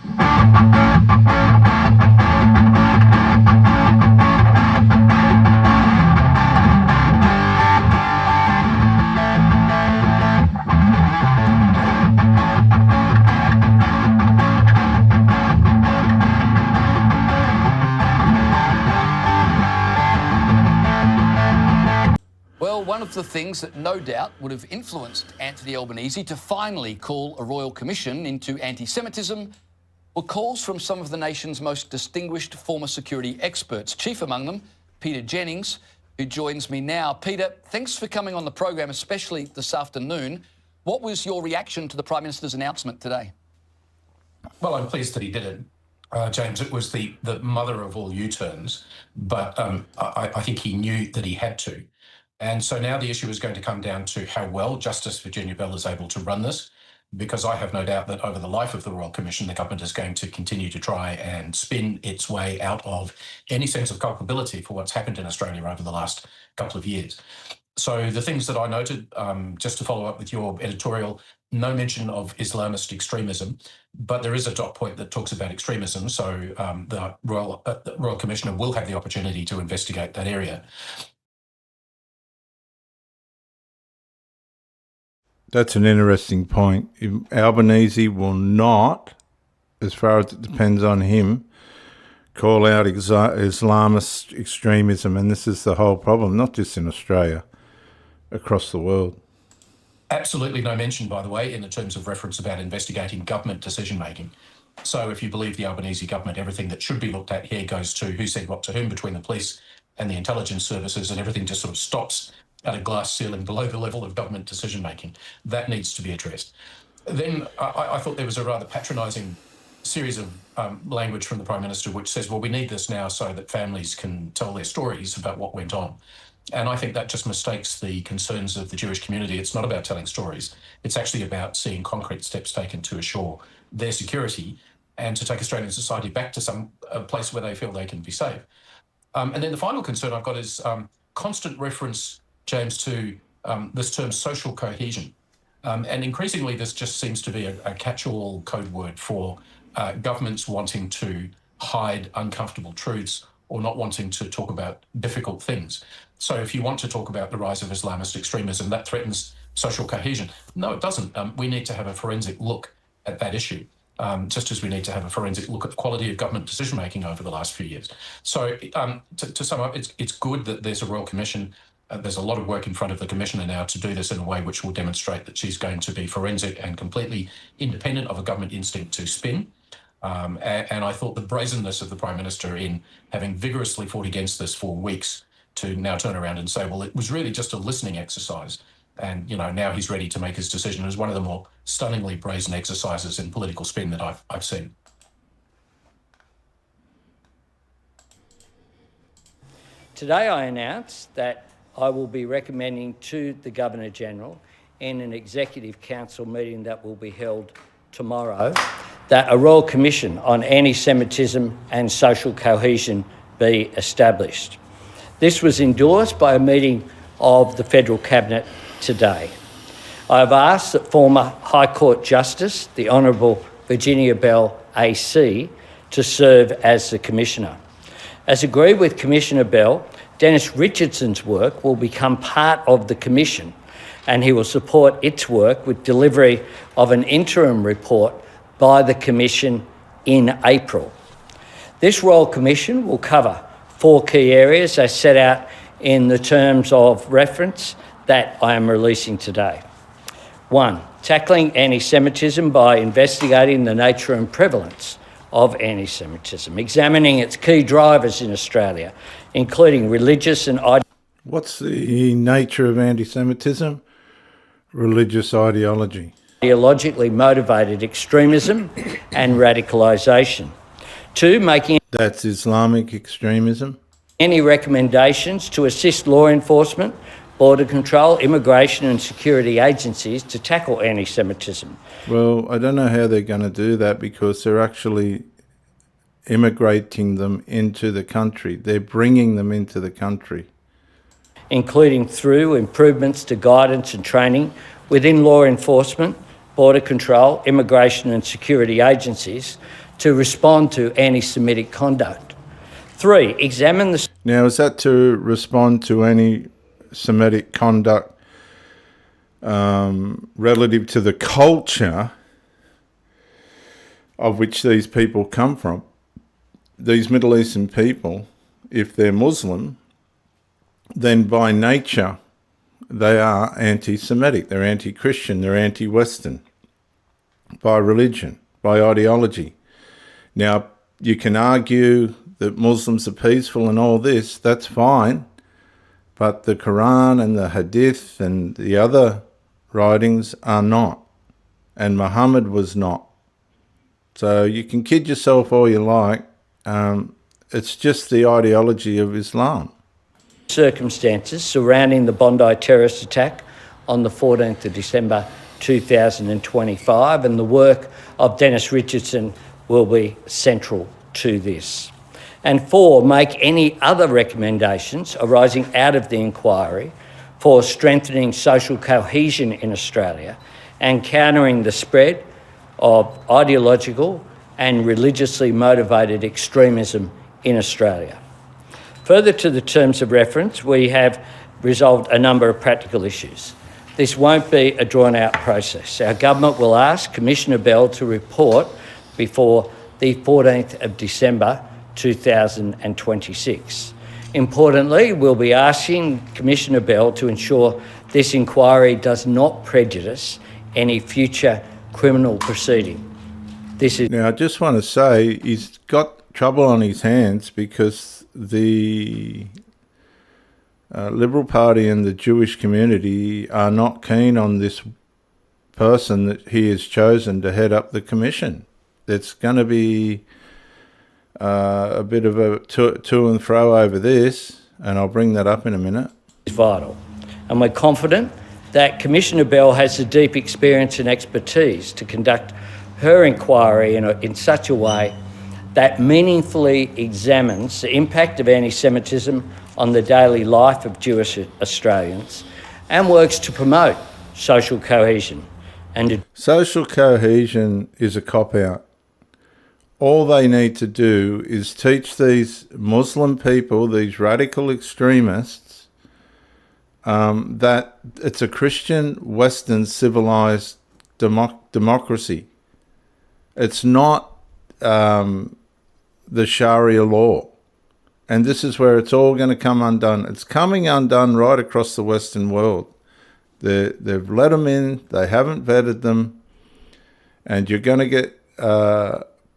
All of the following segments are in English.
Well, one of the things that no doubt would have influenced Anthony Albanese to finally call a royal commission into anti-Semitism were calls from some of the nation's most distinguished former security experts, chief among them Peter Jennings, who joins me now. Peter, thanks for coming on the program, especially this afternoon. What was your reaction to the Prime Minister's announcement today? Well, I'm pleased that he did it, James. It was the mother of all U-turns, but I think he knew that he had to. And so now the issue is going to come down to how well Justice Virginia Bell is able to run this, because I have no doubt that over the life of the Royal Commission, the government is going to continue to try and spin its way out of any sense of culpability for what's happened in Australia over the last couple of years. So the things that I noted, just to follow up with your editorial, no mention of Islamist extremism, but there is a dot point that talks about extremism. So the Royal Commissioner will have the opportunity to investigate that area. That's an interesting point. Albanese will not, as far as it depends on him, call out Islamist extremism. And this is the whole problem, not just in Australia, across the world. Absolutely no mention, by the way, in the terms of reference about investigating government decision-making. So if you believe the Albanese government, everything that should be looked at here goes to who said what to whom between the police and the intelligence services, and everything just sort of stops at a glass ceiling below the level of government decision-making. That needs to be addressed. Then I thought there was a rather patronising series of language from the Prime Minister which says, well, we need this now so that families can tell their stories about what went on. And I think that just mistakes the concerns of the Jewish community. It's not about telling stories. It's actually about seeing concrete steps taken to assure their security and to take Australian society back to some place where they feel they can be safe. And then the final concern I've got is constant reference, James, to this term social cohesion. And increasingly, this just seems to be a catch-all code word for governments wanting to hide uncomfortable truths or not wanting to talk about difficult things. So if you want to talk about the rise of Islamist extremism, that threatens social cohesion. No, it doesn't. We need to have a forensic look at that issue, just as we need to have a forensic look at the quality of government decision-making over the last few years. So to sum up, it's good that there's a Royal Commission. There's a lot of work in front of the Commissioner now to do this in a way which will demonstrate that she's going to be forensic and completely independent of a government instinct to spin. And I thought the brazenness of the Prime Minister in having vigorously fought against this for weeks to now turn around and say, well, it was really just a listening exercise. And, you know, now he's ready to make his decision. It was one of the more stunningly brazen exercises in political spin that I've seen. Today I announced that I will be recommending to the Governor-General in an Executive Council meeting that will be held tomorrow that a Royal Commission on Anti-Semitism and Social Cohesion be established. This was endorsed by a meeting of the Federal Cabinet today. I have asked that former High Court Justice, the Honourable Virginia Bell AC, to serve as the Commissioner. As agreed with Commissioner Bell, Dennis Richardson's work will become part of the Commission, and he will support its work with delivery of an interim report by the Commission in April. This Royal Commission will cover 4 key areas as set out in the terms of reference that I am releasing today. 1, tackling anti-Semitism by investigating the nature and prevalence of anti-Semitism, examining its key drivers in Australia, including religious and What's the nature of anti-Semitism? Religious ideology. Ideologically motivated extremism and radicalisation. 2, making... That's Islamic extremism. Any recommendations to assist law enforcement, border control, immigration and security agencies to tackle anti-Semitism. Well, I don't know how they're going to do that because they're actually immigrating them into the country. They're bringing them into the country. Including through improvements to guidance and training within law enforcement, border control, immigration and security agencies to respond to anti-Semitic conduct. 3, examine the... Now, is that to respond to any Semitic conduct relative to the culture of which these people come from? These Middle Eastern people, if they're Muslim, then by nature they are anti-Semitic, they're anti-Christian, they're anti-Western, by religion, by ideology. Now, you can argue that Muslims are peaceful and all this, that's fine, but the Quran and the Hadith and the other writings are not, and Muhammad was not. So you can kid yourself all you like, it's just the ideology of Islam. Circumstances surrounding the Bondi terrorist attack on the 14th of December 2025, and the work of Dennis Richardson will be central to this. And 4, make any other recommendations arising out of the inquiry for strengthening social cohesion in Australia and countering the spread of ideological and religiously motivated extremism in Australia. Further to the terms of reference, we have resolved a number of practical issues. This won't be a drawn-out process. Our government will ask Commissioner Bell to report before the 14th of December 2026. Importantly, we'll be asking Commissioner Bell to ensure this inquiry does not prejudice any future criminal proceeding. Now, I just want to say he's got trouble on his hands because the Liberal Party and the Jewish community are not keen on this person that he has chosen to head up the commission. It's going to be a bit of a to and fro over this, and I'll bring that up in a minute. Is vital, and we're confident that Commissioner Bell has the deep experience and expertise to conduct her inquiry in such a way that meaningfully examines the impact of anti-Semitism on the daily life of Jewish Australians and works to promote social cohesion. Social cohesion is a cop-out. All they need to do is teach these Muslim people, these radical extremists, that it's a Christian, Western, civilized democracy. It's not the Sharia law. And this is where it's all going to come undone. It's coming undone right across the Western world. They've let them in, they haven't vetted them, and you're going to get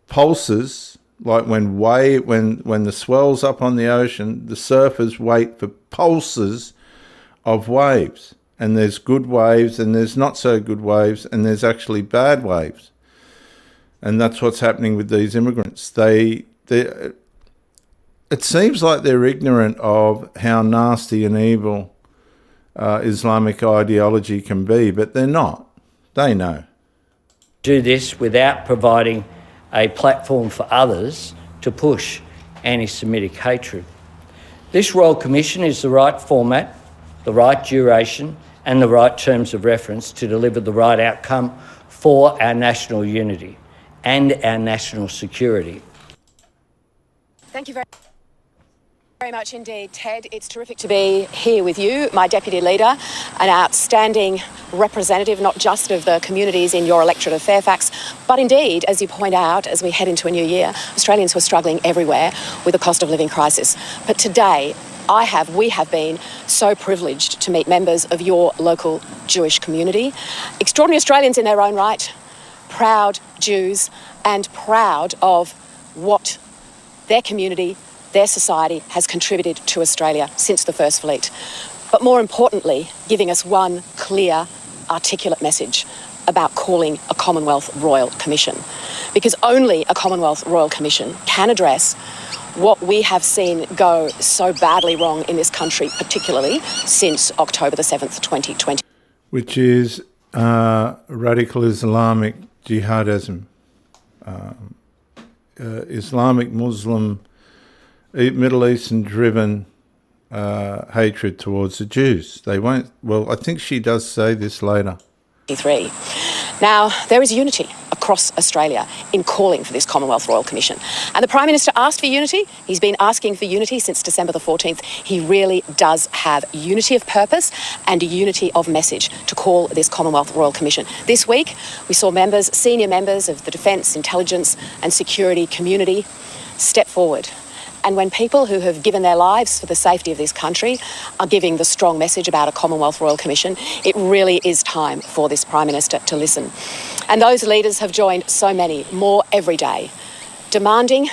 pulses, like when the swell's up on the ocean, the surfers wait for pulses of waves. And there's good waves, and there's not so good waves, and there's actually bad waves. And that's what's happening with these immigrants. It seems like they're ignorant of how nasty and evil Islamic ideology can be, but they're not. They know. Do this without providing a platform for others to push anti-Semitic hatred. This Royal Commission is the right format, the right duration, and the right terms of reference to deliver the right outcome for our national unity and our national security. Thank you very much indeed, Ted. It's terrific to be here with you, my Deputy Leader, an outstanding representative, not just of the communities in your electorate of Fairfax, but indeed, as you point out, as we head into a new year, Australians who are struggling everywhere with the cost of living crisis. But today, we have been so privileged to meet members of your local Jewish community, extraordinary Australians in their own right, proud Jews, and proud of what their community, their society has contributed to Australia since the First Fleet. But more importantly, giving us one clear, articulate message about calling a Commonwealth Royal Commission. Because only a Commonwealth Royal Commission can address what we have seen go so badly wrong in this country, particularly since October the 7th, 2020. Which is radical Islamic jihadism. Islamic Muslim Middle Eastern driven hatred towards the Jews. They won't, well, I think she does say this later. Now, there is unity, a across Australia in calling for this Commonwealth Royal Commission. And the Prime Minister asked for unity. He's been asking for unity since December the 14th. He really does have unity of purpose and a unity of message to call this Commonwealth Royal Commission. This week, we saw senior members of the defence, intelligence and security community step forward. And when people who have given their lives for the safety of this country are giving the strong message about a Commonwealth Royal Commission, it really is time for this Prime Minister to listen. And those leaders have joined so many more every day, demanding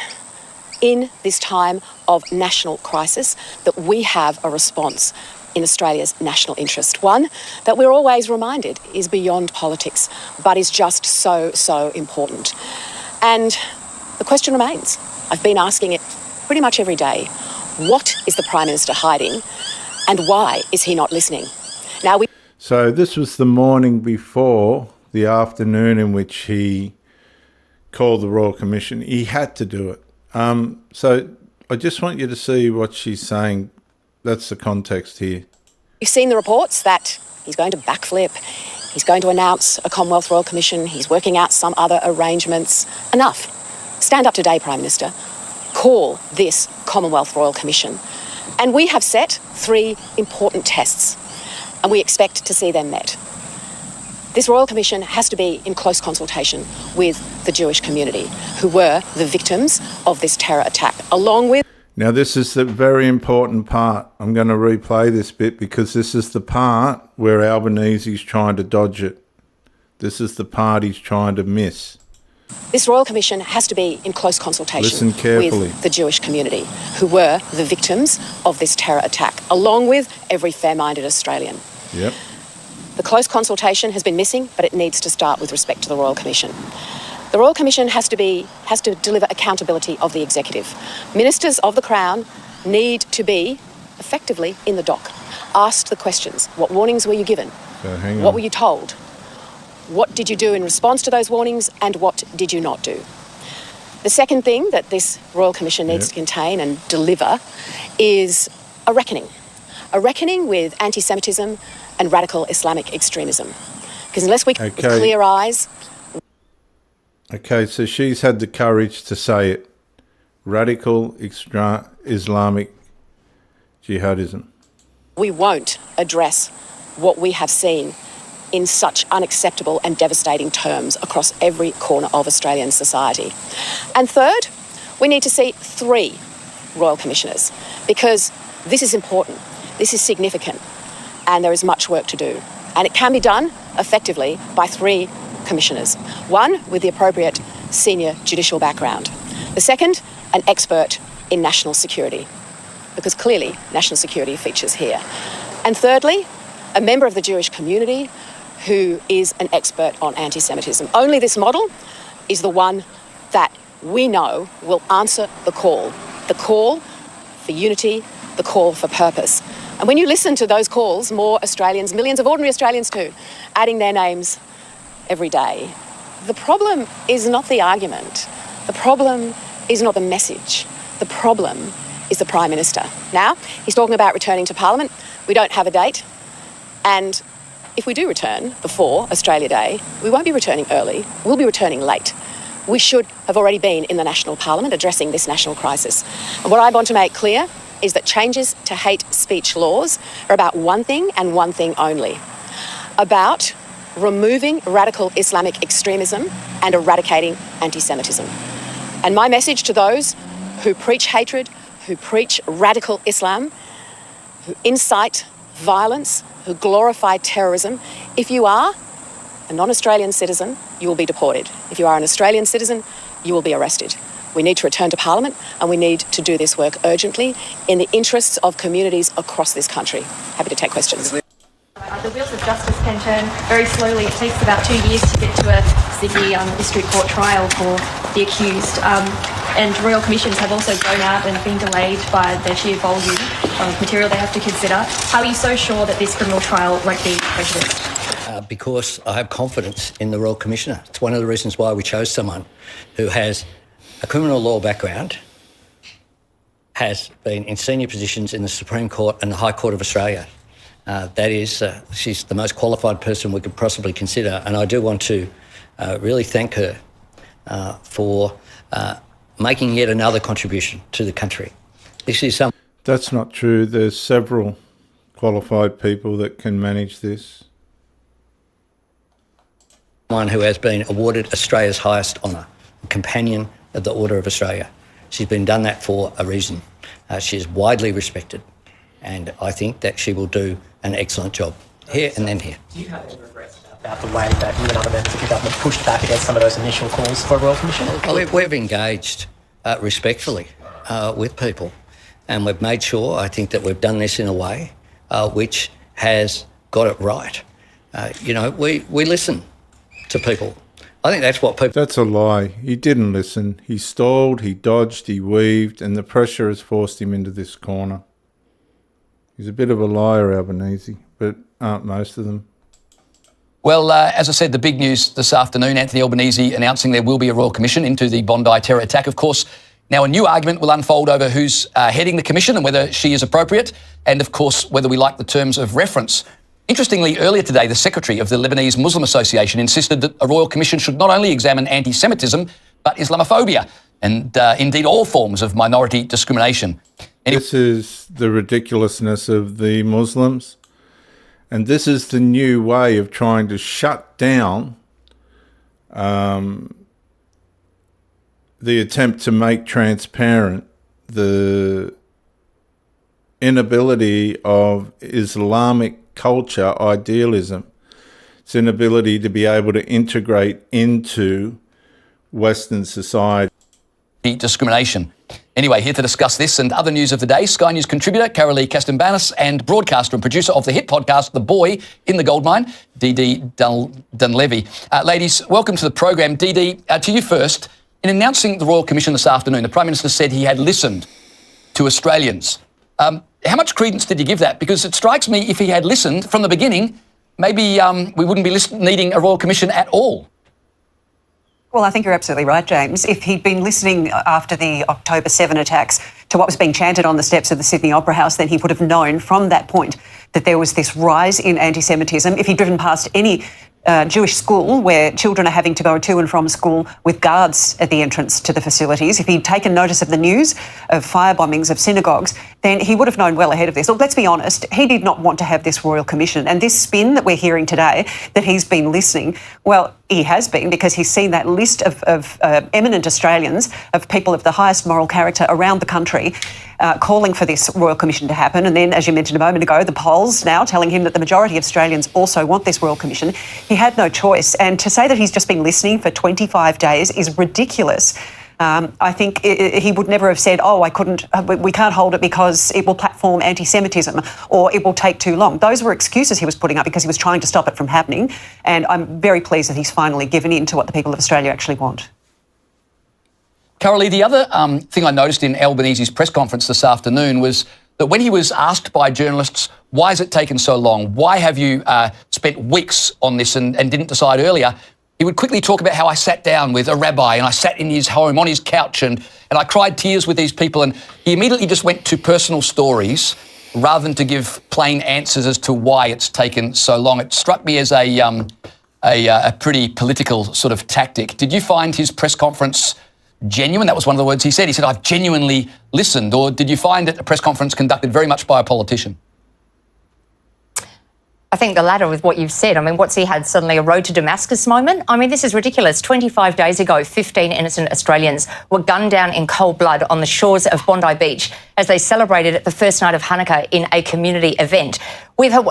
in this time of national crisis that we have a response in Australia's national interest. One that we're always reminded is beyond politics, but is just so, so important. And the question remains. I've been asking it pretty much every day. What is the Prime Minister hiding and why is he not listening? So this was the morning before the afternoon in which he called the Royal Commission. He had to do it. So I just want you to see what she's saying. That's the context here. You've seen the reports that he's going to backflip. He's going to announce a Commonwealth Royal Commission. He's working out some other arrangements. Enough. Stand up today, Prime Minister. Call this Commonwealth Royal Commission. And we have set 3 important tests, and we expect to see them met. This Royal Commission has to be in close consultation with the Jewish community, who were the victims of this terror attack, along with... Now, this is the very important part. I'm going to replay this bit because this is the part where Albanese's trying to dodge it. This is the part he's trying to miss. This Royal Commission has to be in close consultation with the Jewish community, who were the victims of this terror attack, along with every fair-minded Australian. Yep. The close consultation has been missing, but it needs to start with respect to the Royal Commission. The Royal Commission has to deliver accountability of the executive. Ministers of the Crown need to be effectively in the dock, asked the questions. What warnings were you given? What were you told? What did you do in response to those warnings, and what did you not do? The second thing that this Royal Commission needs to contain and deliver is a reckoning with anti-Semitism and radical Islamic extremism. Because unless we with clear eyes... Okay, so she's had the courage to say it. Radical Islamic jihadism. We won't address what we have seen in such unacceptable and devastating terms across every corner of Australian society. And third, we need to see 3 Royal Commissioners, because this is important, this is significant, and there is much work to do. And it can be done effectively by 3 commissioners. One with the appropriate senior judicial background. The second, an expert in national security, because clearly national security features here. And thirdly, a member of the Jewish community who is an expert on anti-Semitism. Only this model is the one that we know will answer the call for unity, the call for purpose. And when you listen to those calls, more Australians, millions of ordinary Australians too, adding their names every day, the problem is not the argument. The problem is not the message. The problem is the Prime Minister. Now, he's talking about returning to Parliament. We don't have a date. And if we do return before Australia Day, we won't be returning early, we'll be returning late. We should have already been in the National Parliament addressing this national crisis. And what I want to make clear is that changes to hate speech laws are about one thing and one thing only: about removing radical Islamic extremism and eradicating anti-Semitism. And my message to those who preach hatred, who preach radical Islam, who incite violence, who glorify terrorism, if you are a non-Australian citizen, you will be deported. If you are an Australian citizen, you will be arrested. We need to return to Parliament, and we need to do this work urgently in the interests of communities across this country. Happy to take questions. The wheels of justice can turn very slowly. It takes about 2 years to get to a Sydney district court trial for the accused. And royal commissions have also gone out and been delayed by their sheer volume of material they have to consider. How are you so sure that this criminal trial won't be prejudiced? Because I have confidence in the Royal Commissioner. It's one of the reasons why we chose someone who has a criminal law background, has been in senior positions in the Supreme Court and the High Court of Australia. That is, she's the most qualified person we could possibly consider, and I do want to really thank her for making yet another contribution to the country. This is something. That's not true. There's several qualified people that can manage this. One who has been awarded Australia's highest honour, Companion of the Order of Australia. She's been done that for a reason. She is widely respected, and I think that she will do an excellent job here and then here. Do you have any regrets about the way that you and other members of your government pushed back against some of those initial calls for a Royal Commission? We've engaged respectfully with people, and we've made sure, I think, that we've done this in a way which has got it right. We listen to people. I think that's what people... That's a lie. He didn't listen. He stalled, he dodged, he weaved, and the pressure has forced him into this corner. He's a bit of a liar, Albanese, but aren't most of them. Well, as I said, the big news this afternoon, Anthony Albanese announcing there will be a Royal Commission into the Bondi terror attack. Of course, now a new argument will unfold over who's heading the commission and whether she is appropriate, and of course, whether we like the terms of reference. Interestingly, earlier today, the secretary of the Lebanese Muslim Association insisted that a Royal Commission should not only examine anti-Semitism, but Islamophobia, and indeed all forms of minority discrimination. This is the ridiculousness of the Muslims, and this is the new way of trying to shut down the attempt to make transparent the inability of Islamic culture, idealism, its inability to be able to integrate into Western society. Discrimination. Anyway, here to discuss this and other news of the day, Sky News contributor Carolee Castambanis and broadcaster and producer of the hit podcast The Boy in the Goldmine, Dee Dunlevy. Ladies, welcome to the program. Dee, to you first. In announcing the Royal Commission this afternoon, the Prime Minister said he had listened to Australians. How much credence did you give that? Because it strikes me if he had listened from the beginning, maybe we wouldn't be needing a Royal Commission at all. Well, I think you're absolutely right, James. If he'd been listening after the October 7 attacks to what was being chanted on the steps of the Sydney Opera House, then he would have known from that point that there was this rise in anti-Semitism. If he'd driven past any Jewish school where children are having to go to and from school with guards at the entrance to the facilities, if he'd taken notice of the news of firebombings of synagogues, then he would have known well ahead of this. Look, let's be honest, he did not want to have this Royal Commission. And this spin that we're hearing today, that he's been listening, well, he has been, because he's seen that list of eminent Australians, of people of the highest moral character around the country, calling for this Royal Commission to happen. And then, as you mentioned a moment ago, the polls now telling him that the majority of Australians also want this Royal Commission. He had no choice. And to say that he's just been listening for 25 days is ridiculous. I think he would never have said, we can't hold it because it will platform anti-Semitism or it will take too long. Those were excuses he was putting up because he was trying to stop it from happening. And I'm very pleased that he's finally given in to what the people of Australia actually want. Carolee, the other thing I noticed in Albanese's press conference this afternoon was that when he was asked by journalists, why has it taken so long? Why have you spent weeks on this and didn't decide earlier? He would quickly talk about how I sat down with a rabbi and I sat in his home on his couch and I cried tears with these people, and he immediately just went to personal stories rather than to give plain answers as to why it's taken so long. It struck me as a pretty political sort of tactic. Did you find his press conference genuine? That was one of the words he said. He said, I've genuinely listened. Or did you find it a press conference conducted very much by a politician? I think the latter with what you've said. I mean, what's he had suddenly a road to Damascus moment? I mean, this is ridiculous. 25 days ago, 15 innocent Australians were gunned down in cold blood on the shores of Bondi Beach as they celebrated the first night of Hanukkah in a community event.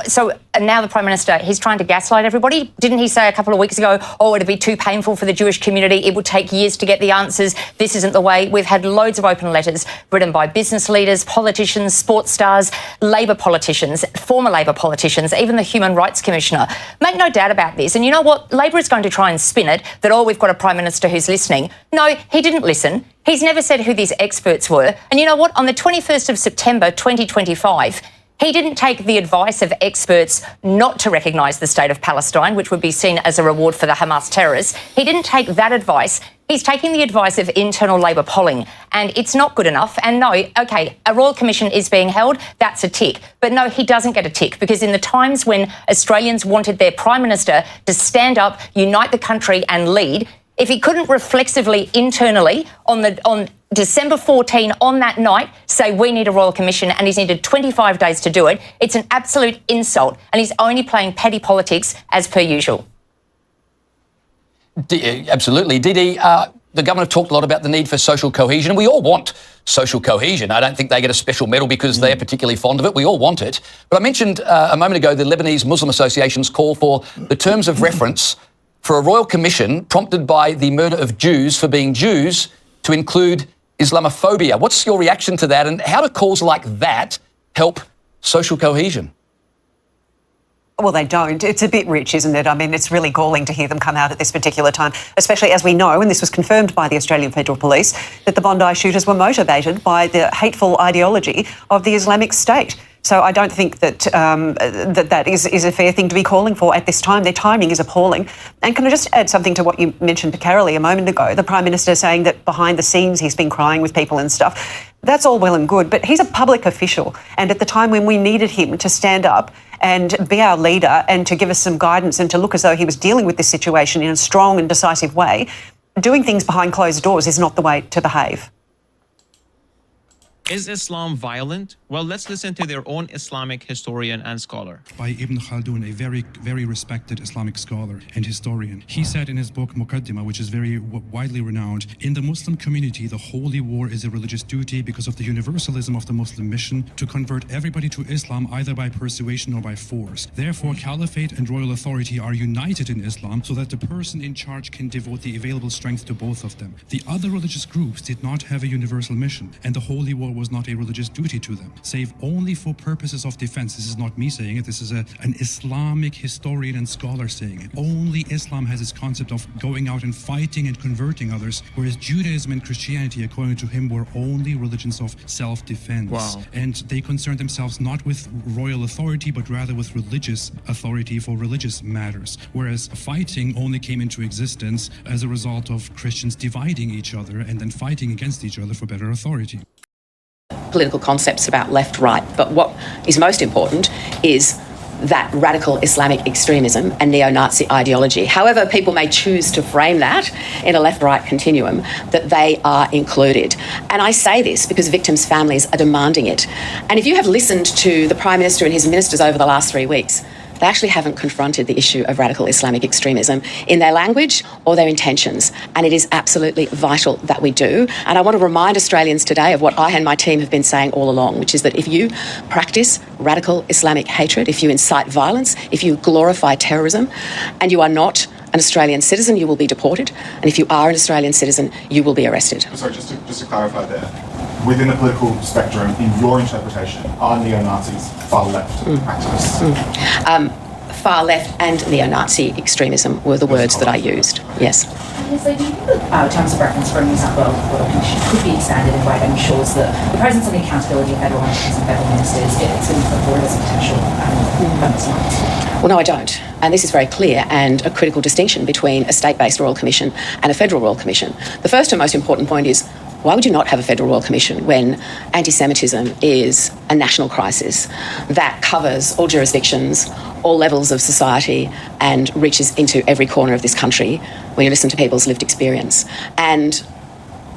So now the Prime Minister, he's trying to gaslight everybody. Didn't he say a couple of weeks ago, it'd be too painful for the Jewish community, it would take years to get the answers, this isn't the way? We've had loads of open letters written by business leaders, politicians, sports stars, Labor politicians, former Labor politicians, even the Human Rights Commissioner. Make no doubt about this. And you know what? Labor is going to try and spin it that, we've got a Prime Minister who's listening. No, he didn't listen. He's never said who these experts were. And you know what? On the 21st of September 2025, He didn't take the advice of experts not to recognise the state of Palestine, which would be seen as a reward for the Hamas terrorists. He didn't take that advice. He's taking the advice of internal Labor polling, and it's not good enough. And no, OK, a Royal Commission is being held. That's a tick. But no, he doesn't get a tick, because in the times when Australians wanted their Prime Minister to stand up, unite the country and lead, if he couldn't reflexively internally on December 14 on that night say we need a Royal Commission, and he's needed 25 days to do it, it's an absolute insult, and he's only playing petty politics as per usual. Absolutely. Didi, the government talked a lot about the need for social cohesion. We all want social cohesion. I don't think they get a special medal because they're particularly fond of it. We all want it. But I mentioned a moment ago the Lebanese Muslim Association's call for the terms of reference for a royal commission prompted by the murder of Jews for being Jews to include Islamophobia. What's your reaction to that, and how do calls like that help social cohesion? Well, they don't. It's a bit rich, isn't it? I mean, it's really galling to hear them come out at this particular time, especially as we know, and this was confirmed by the Australian Federal Police, that the Bondi shooters were motivated by the hateful ideology of the Islamic State. So I don't think that that is a fair thing to be calling for at this time. Their timing is appalling. And can I just add something to what you mentioned, Caroli, a moment ago? The Prime Minister saying that behind the scenes he's been crying with people and stuff. That's all well and good, but he's a public official. And at the time when we needed him to stand up and be our leader and to give us some guidance and to look as though he was dealing with this situation in a strong and decisive way, doing things behind closed doors is not the way to behave. Is Islam violent? Well, let's listen to their own Islamic historian and scholar. By Ibn Khaldun, a very, very respected Islamic scholar and historian. He said in his book Muqaddimah, which is very widely renowned, in the Muslim community, the holy war is a religious duty because of the universalism of the Muslim mission to convert everybody to Islam either by persuasion or by force. Therefore, caliphate and royal authority are united in Islam so that the person in charge can devote the available strength to both of them. The other religious groups did not have a universal mission, and the holy war was not a religious duty to them, save only for purposes of defense. This is not me saying it, this is an Islamic historian and scholar saying it. Only Islam has this concept of going out and fighting and converting others, whereas Judaism and Christianity, according to him, were only religions of self-defense. Wow. And they concerned themselves not with royal authority, but rather with religious authority for religious matters. Whereas fighting only came into existence as a result of Christians dividing each other and then fighting against each other for better authority. Political concepts about left-right, but what is most important is that radical Islamic extremism and neo-Nazi ideology, however people may choose to frame that in a left-right continuum, that they are included. And I say this because victims' families are demanding it. And if you have listened to the Prime Minister and his ministers over the last 3 weeks, they actually haven't confronted the issue of radical Islamic extremism in their language or their intentions. And it is absolutely vital that we do. And I want to remind Australians today of what I and my team have been saying all along, which is that if you practice radical Islamic hatred, if you incite violence, if you glorify terrorism, and you are not an Australian citizen, you will be deported. And if you are an Australian citizen, you will be arrested. Sorry, just to clarify there, within the political spectrum, in your interpretation, are neo-Nazis far-left activists? Far left and neo-Nazi extremism were the words that I used. Yes. So do you think that terms of reference for a New South Wales Royal Commission could be expanded in a way that ensures that the presence and the accountability of federal entities and federal ministers gets put forward as a potential Well, no, I don't. And this is very clear and a critical distinction between a state-based Royal Commission and a federal Royal Commission. The first and most important point is, why would you not have a federal Royal Commission when anti-Semitism is a national crisis that covers all jurisdictions, all levels of society, and reaches into every corner of this country when you listen to people's lived experience? And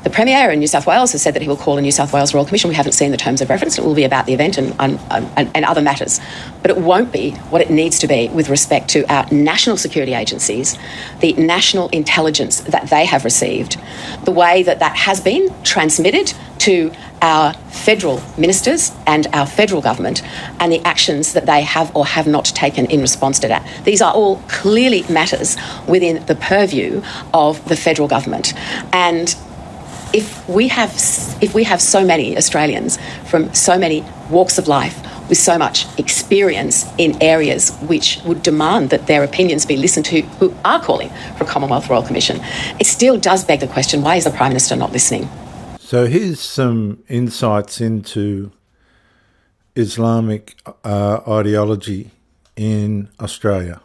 the Premier in New South Wales has said that he will call a New South Wales Royal Commission. We haven't seen the terms of reference. It will be about the event and other matters. But it won't be what it needs to be with respect to our national security agencies, the national intelligence that they have received, the way that that has been transmitted to our federal ministers and our federal government, and the actions that they have or have not taken in response to that. These are all clearly matters within the purview of the federal government. And if we have so many Australians from so many walks of life with so much experience in areas which would demand that their opinions be listened to, who are calling for a Commonwealth Royal Commission, it still does beg the question, why is the Prime Minister not listening? So here's some insights into Islamic ideology in Australia.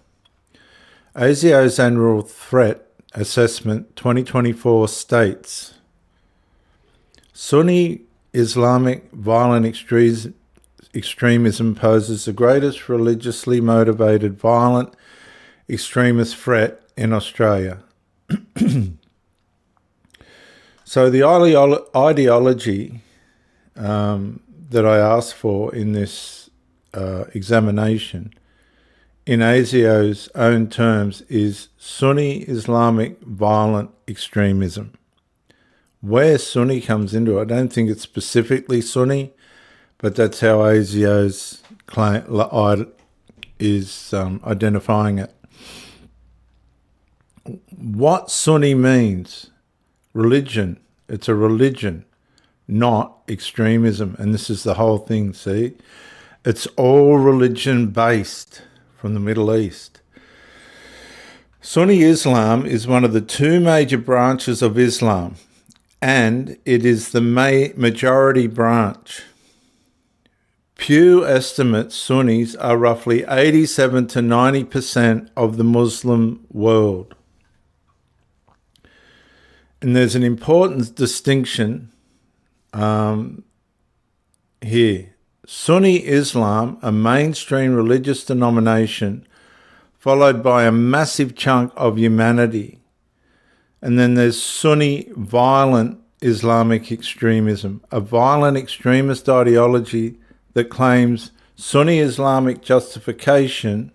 ASIO's annual threat assessment 2024 states Sunni Islamic violent extremism poses the greatest religiously motivated violent extremist threat in Australia. So the ideology that I asked for in this examination, in ASIO's own terms, is Sunni Islamic violent extremism. Where Sunni comes into it, I don't think it's specifically Sunni, but that's how ASIO's is identifying it. What Sunni means, religion, it's a religion, not extremism. And this is the whole thing, see? It's all religion-based from the Middle East. Sunni Islam is one of the two major branches of Islam, and it is the majority branch. Pew estimates Sunnis are roughly 87 to 90% of the Muslim world. And there's an important distinction here. Sunni Islam, a mainstream religious denomination, followed by a massive chunk of humanity. And then there's Sunni violent Islamic extremism, a violent extremist ideology that claims Sunni Islamic justification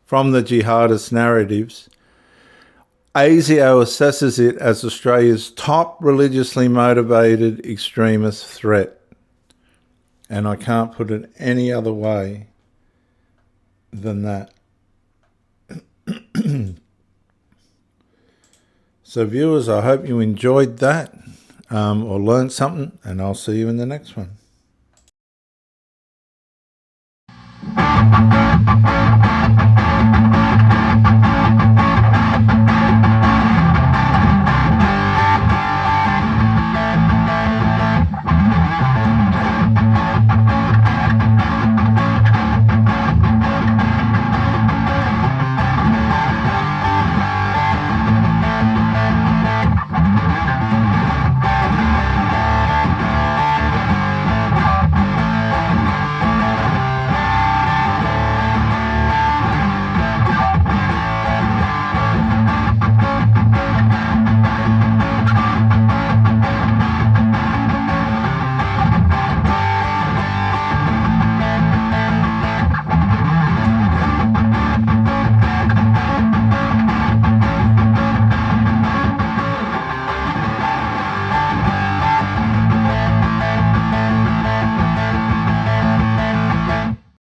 from the jihadist narratives. ASIO assesses it as Australia's top religiously motivated extremist threat. And I can't put it any other way than that. So viewers, I hope you enjoyed that or learned something, and I'll see you in the next one.